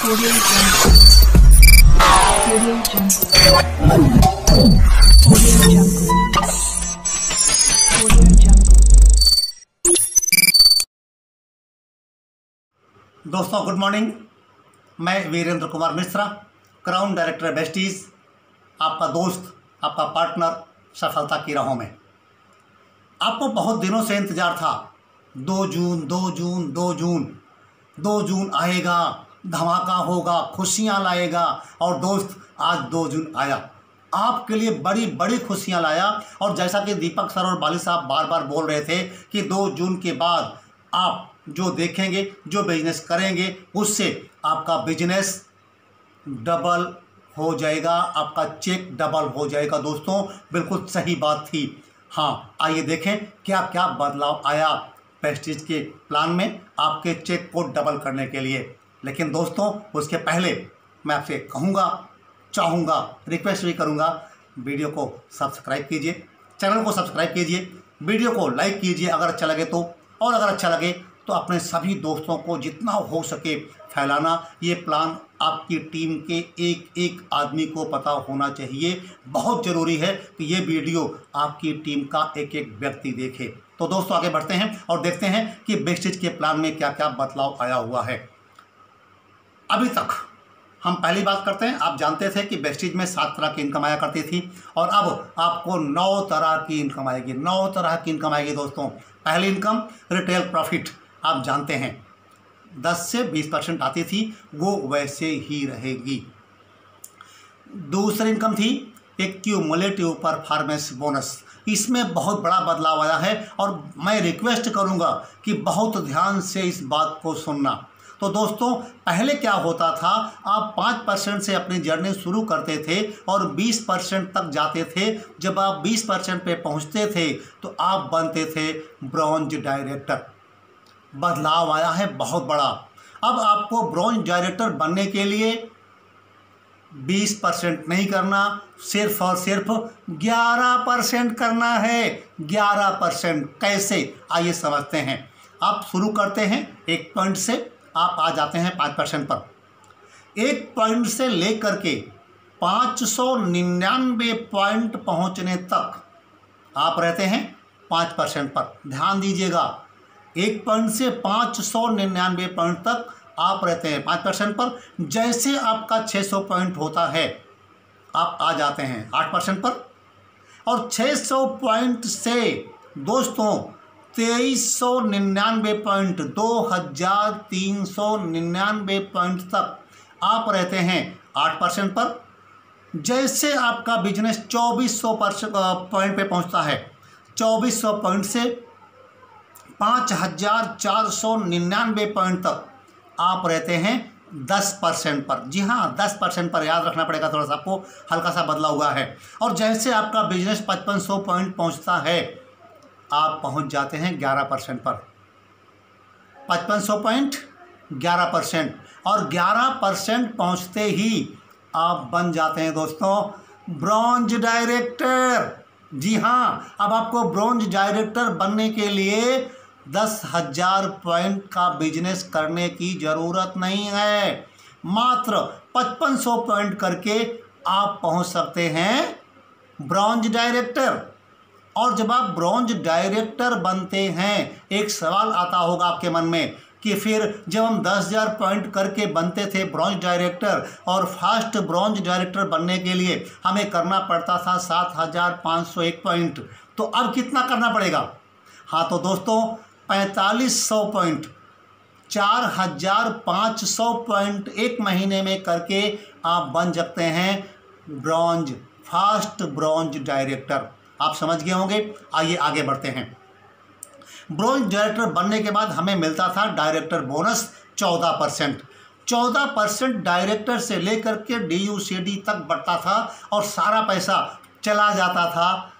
Audio Jungle. Audio Jungle. Audio Jungle. Audio Jungle. दोस्तों good morning. मैं Virendra Kumar Mishra, crown director besties, आपका दोस्त, आपका पार्टनर सफलता की राहों में। आपको बहुत दिनों से इंतज़ार था। 2 जून आएगा, धमाका होगा, खुशियां लाएगा। और दोस्त आज 2 जून आया, आपके लिए बड़ी बड़ी खुशियां लाया। और जैसा कि दीपक सर और बाली साहब बार बार बोल रहे थे कि 2 जून के बाद आप जो देखेंगे, जो बिजनेस करेंगे, उससे आपका बिजनेस डबल हो जाएगा, आपका चेक डबल हो जाएगा। दोस्तों बिल्कुल सही बात थी। हाँ, आइए देखें क्या क्या बदलाव आया प्रेस्टीज के प्लान में आपके चेक को डबल करने के लिए। लेकिन दोस्तों उसके पहले मैं आपसे कहूँगा, चाहूँगा, रिक्वेस्ट भी करूँगा, वीडियो को सब्सक्राइब कीजिए, चैनल को सब्सक्राइब कीजिए, वीडियो को लाइक कीजिए अगर अच्छा लगे तो, और अगर अच्छा लगे तो अपने सभी दोस्तों को जितना हो सके फैलाना। ये प्लान आपकी टीम के एक एक आदमी को पता होना चाहिए। बहुत ज़रूरी है कि ये वीडियो आपकी टीम का एक एक व्यक्ति देखे। तो दोस्तों आगे बढ़ते हैं और देखते हैं कि बेस्टीज के प्लान में क्या क्या बदलाव आया हुआ है। अभी तक हम पहली बात करते हैं। आप जानते थे कि बेस्टीज में 7 तरह की इनकम आया करती थी, और अब आपको 9 तरह की इनकम आएगी। 9 तरह की इनकम आएगी दोस्तों। पहली इनकम रिटेल प्रॉफिट, आप जानते हैं 10 से 20% आती थी, वो वैसे ही रहेगी। दूसरी इनकम थी एक क्यूमुलेटिव परफॉर्मेंस बोनस। इसमें बहुत बड़ा बदलाव आया है, और मैं रिक्वेस्ट करूंगा कि बहुत ध्यान से इस बात को सुनना। तो दोस्तों पहले क्या होता था, आप 5% से अपनी जर्नी शुरू करते थे और 20% तक जाते थे। जब आप 20% पे पहुंचते थे तो आप बनते थे ब्रॉन्ज डायरेक्टर। बदलाव आया है बहुत बड़ा। अब आपको ब्रॉन्ज डायरेक्टर बनने के लिए 20% नहीं करना, सिर्फ और सिर्फ 11% करना है। 11% कैसे, आइए समझते हैं। आप शुरू करते हैं 1 पॉइंट से, आप आ जाते हैं 5% पर। 1 पॉइंट से लेकर के 599 पॉइंट पहुंचने तक आप रहते हैं 5% पर। ध्यान दीजिएगा, 1 पॉइंट से 599 पॉइंट तक आप रहते हैं 5% पर। जैसे आपका 600 पॉइंट होता है आप आ जाते हैं 8% पर, और 600 पॉइंट से दोस्तों 2399 पॉइंट, 2399 पॉइंट तक आप रहते हैं 8% पर। जैसे आपका बिजनेस 2400 पॉइंट पे पहुंचता है, 2400 पॉइंट से 5499 पॉइंट तक आप रहते हैं 10% पर। जी हाँ, 10% पर। याद रखना पड़ेगा, थोड़ा सा आपको हल्का सा बदला हुआ है। और जैसे आपका बिजनेस 5500 पॉइंट पहुंचता है आप पहुंच जाते हैं 11% पर। 5500 पॉइंट 11%, और 11% पहुंचते ही आप बन जाते हैं दोस्तों ब्रॉन्ज डायरेक्टर। जी हाँ, अब आपको ब्रॉन्ज डायरेक्टर बनने के लिए 10,000 पॉइंट का बिजनेस करने की ज़रूरत नहीं है। मात्र 5500 पॉइंट करके आप पहुंच सकते हैं ब्रॉन्ज डायरेक्टर। और जब आप ब्रॉन्ज डायरेक्टर बनते हैं, एक सवाल आता होगा आपके मन में कि फिर जब हम 10,000 पॉइंट करके बनते थे ब्रॉन्ज डायरेक्टर, और फास्ट ब्रॉन्ज डायरेक्टर बनने के लिए हमें करना पड़ता था 7,501 पॉइंट, तो अब कितना करना पड़ेगा? हाँ तो दोस्तों 4500 पॉइंट, 4,500 पॉइंट 1 महीने में करके आप बन सकते हैं ब्रॉन्ज, फास्ट ब्रॉन्ज डायरेक्टर। आप समझ गए होंगे। आइए आगे बढ़ते हैं। ब्रॉन्ज डायरेक्टर बनने के बाद हमें मिलता था डायरेक्टर बोनस 14%। 14% डायरेक्टर से लेकर के DUCD तक बढ़ता था, और सारा पैसा चला जाता था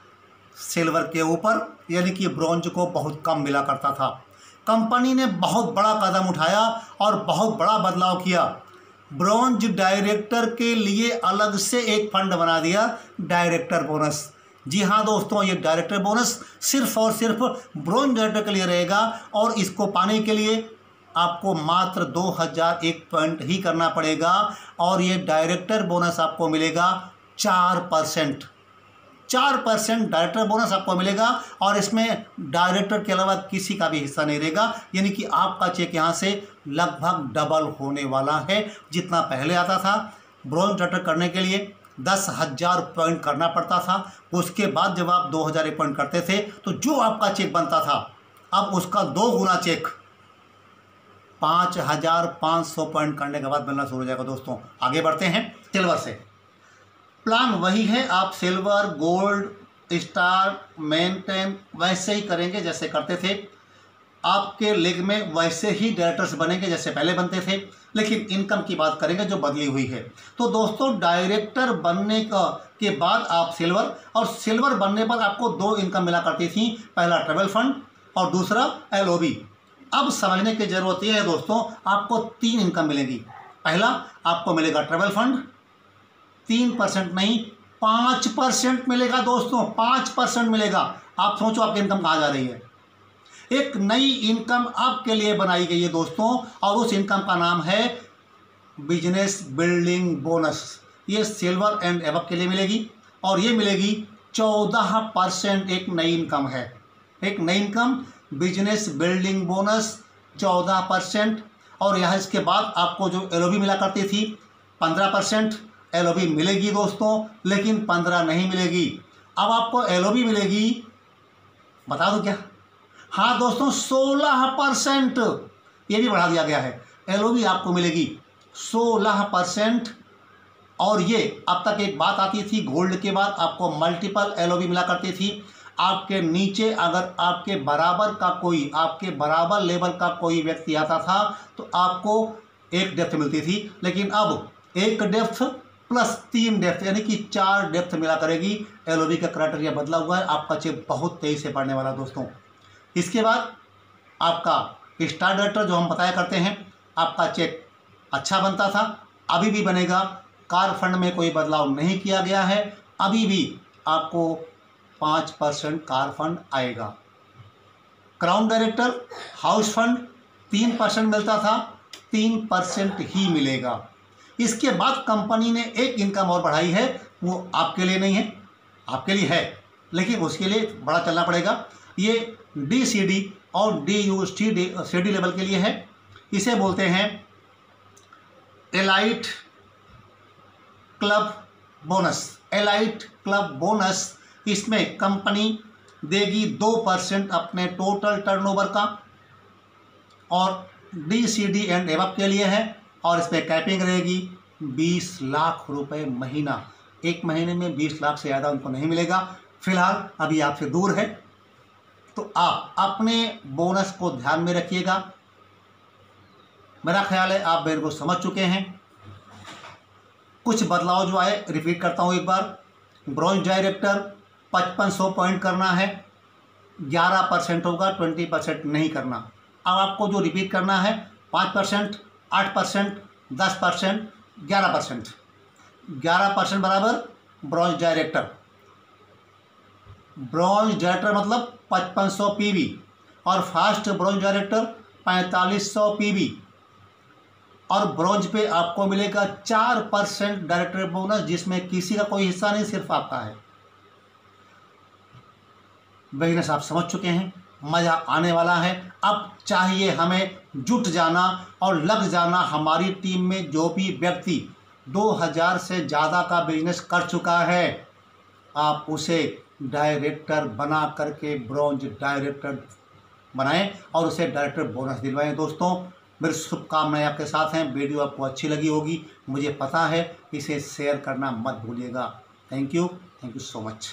सिल्वर के ऊपर, यानी कि ब्रॉन्ज को बहुत कम मिला करता था। कंपनी ने बहुत बड़ा कदम उठाया और बहुत बड़ा बदलाव किया। ब्रॉन्ज डायरेक्टर के लिए अलग से एक फंड बना दिया, डायरेक्टर बोनस। जी हाँ दोस्तों, ये डायरेक्टर बोनस सिर्फ और सिर्फ ब्रॉन्ज डायरेक्टर के लिए रहेगा, और इसको पाने के लिए आपको मात्र 2001 पॉइंट ही करना पड़ेगा और ये डायरेक्टर बोनस आपको मिलेगा 4%। 4% डायरेक्टर बोनस आपको मिलेगा और इसमें डायरेक्टर के अलावा किसी का भी हिस्सा नहीं रहेगा, यानी कि आपका चेक यहाँ से लगभग डबल होने वाला है। जितना पहले आता था ब्रॉन्ज डायरेक्टर करने के लिए 10,000 पॉइंट करना पड़ता था, उसके बाद जब आप 2001 पॉइंट करते थे तो जो आपका चेक बनता था अब उसका 2 गुना चेक 5,500 पॉइंट करने के बाद बनना शुरू हो जाएगा। दोस्तों आगे बढ़ते हैं सिल्वर से। प्लान वही है, आप सिल्वर, गोल्ड, स्टार, मेंटेन वैसे ही करेंगे जैसे करते थे। आपके लेग में वैसे ही डायरेक्टर्स बनेंगे जैसे पहले बनते थे, लेकिन इनकम की बात करेंगे जो बदली हुई है। तो दोस्तों डायरेक्टर बनने के बाद आप सिल्वर, और सिल्वर बनने पर आपको 2 इनकम मिला करती थी, पहला ट्रैवल फंड और दूसरा LOB। अब समझने की ज़रूरत यह है दोस्तों, आपको 3 इनकम मिलेगी। पहला आपको मिलेगा ट्रैवल फंड, 3% नहीं 5% मिलेगा दोस्तों, 5% मिलेगा। आप सोचो आपकी इनकम कहाँ जा रही है। एक नई इनकम आपके लिए बनाई गई है दोस्तों, और उस इनकम का नाम है बिजनेस बिल्डिंग बोनस। ये सिल्वर एंड एबव के लिए मिलेगी और ये मिलेगी 14%। एक नई इनकम है, एक नई इनकम बिजनेस बिल्डिंग बोनस 14%। और यहाँ इसके बाद आपको जो LOB मिला करती थी 15% LOB मिलेगी दोस्तों, लेकिन 15 नहीं मिलेगी। अब आपको LOB मिलेगी, बता दूं क्या? हाँ दोस्तों 16%, ये भी बढ़ा दिया गया है। LOB आपको मिलेगी 16%। और ये अब तक एक बात आती थी, गोल्ड के बाद आपको मल्टीपल LOB मिला करती थी। आपके नीचे अगर आपके बराबर का कोई, आपके बराबर लेवल का कोई व्यक्ति आता था तो आपको 1 डेप्थ मिलती थी, लेकिन अब 1 डेप्थ प्लस 3 डेप्थ यानी कि 4 डेप्थ मिला करेगी। LOB का क्राइटेरिया बदला हुआ है, आपका चेक बहुत तेज़ी से बढ़ने वाला दोस्तों। इसके बाद आपका स्टार डायरेक्टर जो हम बताया करते हैं, आपका चेक अच्छा बनता था, अभी भी बनेगा। कार फंड में कोई बदलाव नहीं किया गया है, अभी भी आपको 5% कार फंड आएगा। क्राउन डायरेक्टर हाउस फंड 3% मिलता था, 3% ही मिलेगा। इसके बाद कंपनी ने एक इनकम और बढ़ाई है, वो आपके लिए नहीं है, आपके लिए है लेकिन उसके लिए बड़ा चलना पड़ेगा। ये DCD और DUCD लेवल के लिए है। इसे बोलते हैं elite club bonus. Elite club bonus, इसमें कंपनी देगी 2% अपने टोटल टर्नओवर का, और DCD एंड एबव के लिए है, और इसमें कैपिंग रहेगी 20 लाख रुपए महीना। एक महीने में 20 लाख से ज़्यादा उनको नहीं मिलेगा। फिलहाल अभी आपसे दूर है, तो आप अपने बोनस को ध्यान में रखिएगा। मेरा ख्याल है आप मेरे को समझ चुके हैं। कुछ बदलाव जो आए रिपीट करता हूँ एक बार। ब्रॉन्ज डायरेक्टर 5500 पॉइंट करना है, 11% होगा, 20% नहीं करना। अब आपको जो रिपीट करना है 5%, 8%, 10%, 11%। 11% बराबर ब्रॉन्ज डायरेक्टर। ब्रॉन्ज डायरेक्टर मतलब 5500 PB, और फास्ट ब्रॉन्ज डायरेक्टर 4500 PB। और ब्रॉन्ज पे आपको मिलेगा 4% डायरेक्टर बोनस, जिसमें किसी का कोई हिस्सा नहीं, सिर्फ आपका है। बिजनेस आप समझ चुके हैं, मज़ा आने वाला है। अब चाहिए हमें जुट जाना और लग जाना। हमारी टीम में जो भी व्यक्ति 2000 से ज़्यादा का बिजनेस कर चुका है, आप उसे डायरेक्टर बना करके ब्रॉन्ज डायरेक्टर बनाएं और उसे डायरेक्टर बोनस दिलवाएं। दोस्तों मेरी शुभकामनाएं आपके साथ हैं। वीडियो आपको अच्छी लगी होगी, मुझे पता है। इसे शेयर करना मत भूलिएगा। Thank you so much.